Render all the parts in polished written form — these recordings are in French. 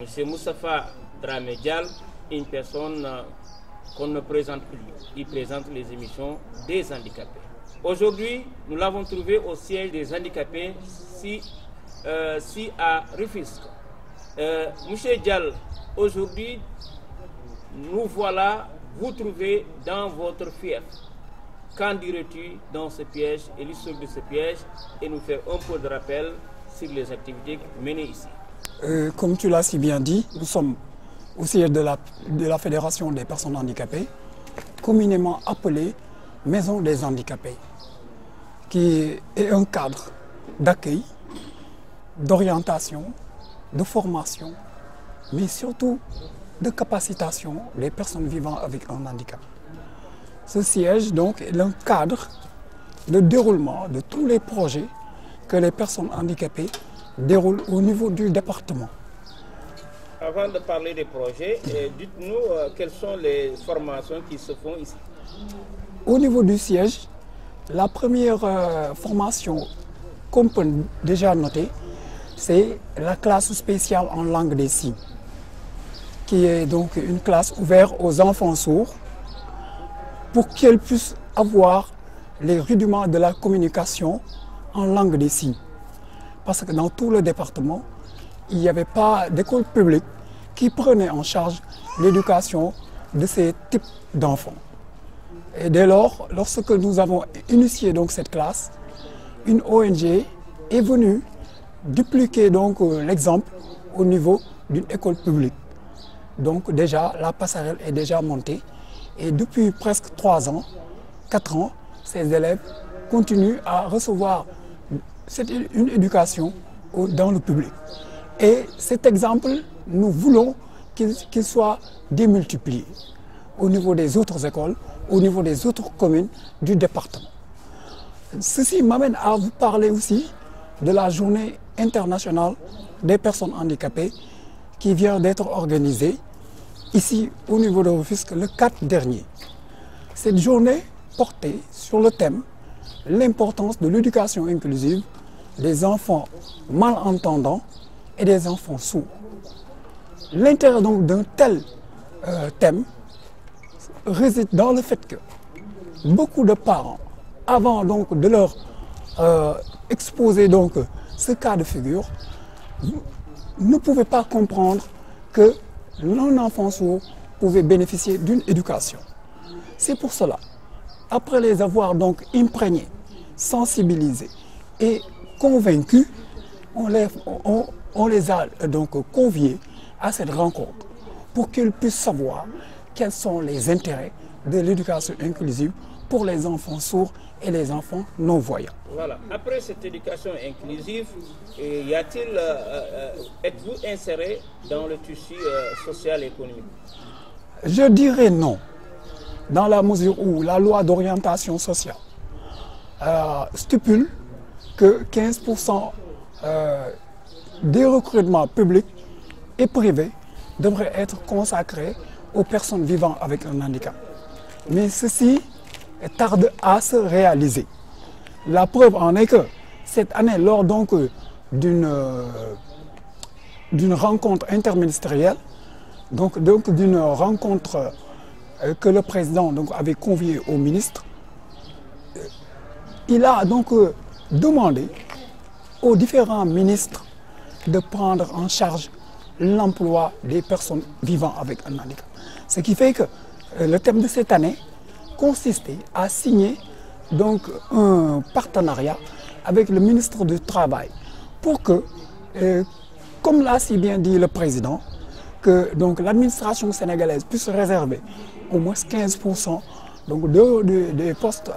C'est Moustapha Dramé Dial, une personne qu'on ne présente plus. Il présente les émissions des handicapés. Aujourd'hui, nous l'avons trouvé au siège des handicapés, si à Rufisque. Monsieur Dial, aujourd'hui, nous voilà, vous trouvez dans votre fief. Qu'en dirais-tu dans ce piège et l'histoire de ce piège et nous faire un peu de rappel sur les activités menées ici? Comme tu l'as si bien dit, nous sommes au siège de la Fédération des personnes handicapées, communément appelée Maison des handicapés, qui est un cadre d'accueil, d'orientation, de formation, mais surtout de capacitation des personnes vivant avec un handicap. Ce siège donc est un cadre de déroulement de tous les projets que les personnes handicapées déroulent au niveau du département. Avant de parler des projets, dites-nous quelles sont les formations qui se font ici. Au niveau du siège, la première formation qu'on peut déjà noter, c'est la classe spéciale en langue des signes, qui est donc une classe ouverte aux enfants sourds pour qu'ils puissent avoir les rudiments de la communication en langue des signes. Parce que dans tout le département, il n'y avait pas d'école publique qui prenait en charge l'éducation de ces types d'enfants. Et dès lors, lorsque nous avons initié donc cette classe, une ONG est venue dupliquer donc l'exemple au niveau d'une école publique. Donc déjà, la passerelle est déjà montée et depuis presque 3 ans, 4 ans, ces élèves continuent à recevoir une éducation dans le public. Et cet exemple, nous voulons qu'il soit démultiplié au niveau des autres écoles, au niveau des autres communes du département. Ceci m'amène à vous parler aussi de la journée internationale des personnes handicapées qui vient d'être organisée ici au niveau de Rufisque le 4 dernier. Cette journée portait sur le thème l'importance de l'éducation inclusive des enfants malentendants et des enfants sourds. L'intérêt donc d'un tel thème réside dans le fait que beaucoup de parents, avant donc de leur exposer donc ce cas de figure, ne pouvaient pas comprendre que un enfant sourd pouvait bénéficier d'une éducation. C'est pour cela, après les avoir donc imprégnés, sensibilisés et convaincus, on les a donc conviés à cette rencontre pour qu'ils puissent savoir quels sont les intérêts de l'éducation inclusive pour les enfants sourds et les enfants non-voyants. Voilà. Après cette éducation inclusive, êtes-vous inséré dans le tissu social et économique? Je dirais non, dans la mesure où la loi d'orientation sociale stipule que 15% des recrutements publics et privés devraient être consacrés aux personnes vivant avec un handicap. Mais ceci tarde à se réaliser. La preuve en est que cette année, lors donc d'une rencontre interministérielle, donc d'une rencontre que le président donc avait conviée au ministre, il a donc demandé aux différents ministres de prendre en charge l'emploi des personnes vivant avec un handicap. Ce qui fait que le thème de cette année consistait à signer donc un partenariat avec le ministre du Travail pour que, comme l'a si bien dit le président, que donc l'administration sénégalaise puisse réserver au moins 15% donc des postes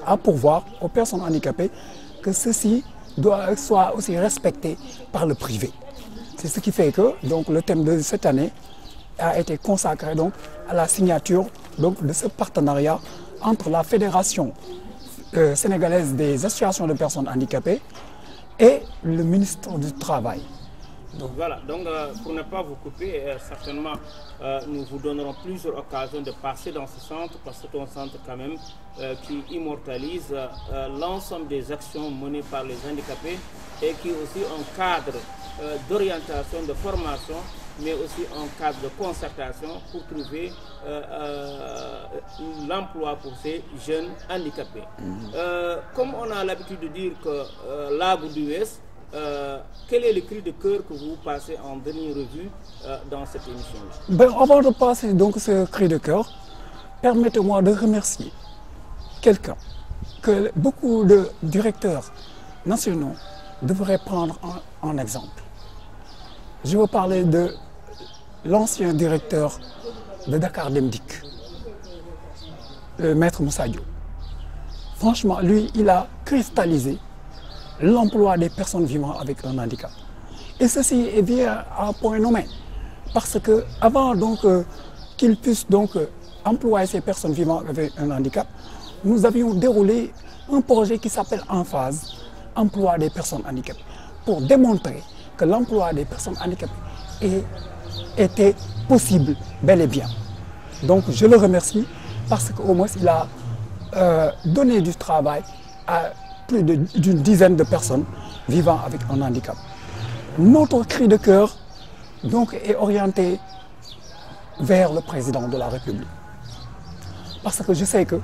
à pourvoir aux personnes handicapées, que ceci soit aussi respecté par le privé. C'est ce qui fait que donc, le thème de cette année a été consacré donc, à la signature donc, de ce partenariat entre la Fédération sénégalaise des associations de personnes handicapées et le ministre du Travail. Donc voilà, donc pour ne pas vous couper, certainement nous vous donnerons plusieurs occasions de passer dans ce centre, parce que c'est un centre quand même qui immortalise l'ensemble des actions menées par les handicapés et qui est aussi un cadre d'orientation, de formation mais aussi un cadre de concertation pour trouver l'emploi pour ces jeunes handicapés. Comme on a l'habitude de dire que l'Ague du Ouest, quel est le cri de cœur que vous passez en dernière revue dans cette émission-là? Ben, avant de passer donc ce cri de cœur, permettez-moi de remercier quelqu'un que beaucoup de directeurs nationaux devraient prendre en exemple. Je veux parler de l'ancien directeur de Dakar Dem Dikk, le maître Moussa Diop. Franchement, lui, il a cristallisé l'emploi des personnes vivant avec un handicap. Et ceci est bien à un point nommé. Parce que avant donc qu'il puisse donc employer ces personnes vivant avec un handicap, nous avions déroulé un projet qui s'appelle En Phase, emploi des personnes handicapées, pour démontrer que l'emploi des personnes handicapées était possible, bel et bien. Donc je le remercie parce qu'au moins il a donné du travail à plus d'une dizaine de personnes vivant avec un handicap. Notre cri de cœur donc est orienté vers le président de la République. Parce que je sais que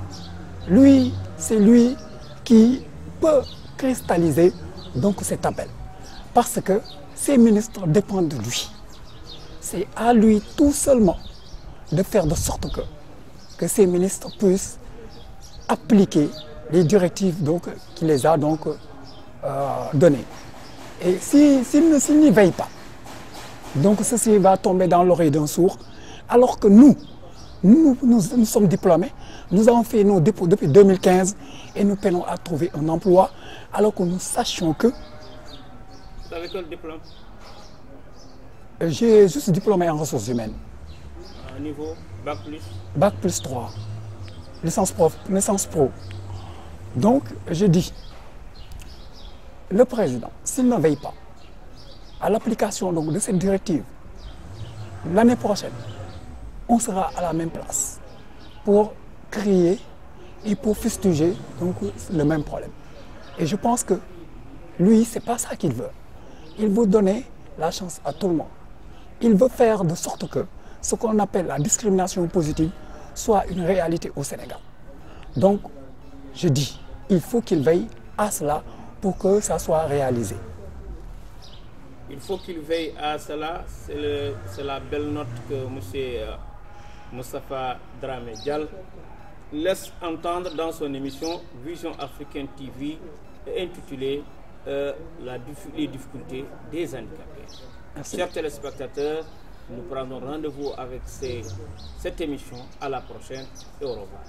lui, c'est lui qui peut cristalliser donc cet appel. Parce que ces ministres dépendent de lui. C'est à lui tout seulement de faire de sorte que ces ministres puissent appliquer les directives qu'il les a données. Et s'il n'y veille pas, donc ceci va tomber dans l'oreille d'un sourd, alors que nous sommes diplômés, nous avons fait nos dépôts depuis 2015 et nous peinons à trouver un emploi, alors que nous sachions que... Vous avez quel diplôme? J'ai juste diplômé en ressources humaines. Niveau Bac+? Bac plus 3, licence pro. Donc, je dis, le président, s'il ne veille pas à l'application de cette directive, l'année prochaine, on sera à la même place pour crier et pour fustiger le même problème. Et je pense que lui, ce n'est pas ça qu'il veut. Il veut donner la chance à tout le monde. Il veut faire de sorte que ce qu'on appelle la discrimination positive soit une réalité au Sénégal. Donc, je dis, il faut qu'il veille à cela pour que ça soit réalisé. Il faut qu'il veille à cela. C'est la belle note que M. Moustapha Dramé Dial laisse entendre dans son émission Vision Africaine TV intitulée les difficultés des handicapés. Merci. Chers téléspectateurs, nous prenons rendez-vous avec cette émission. À la prochaine et au revoir.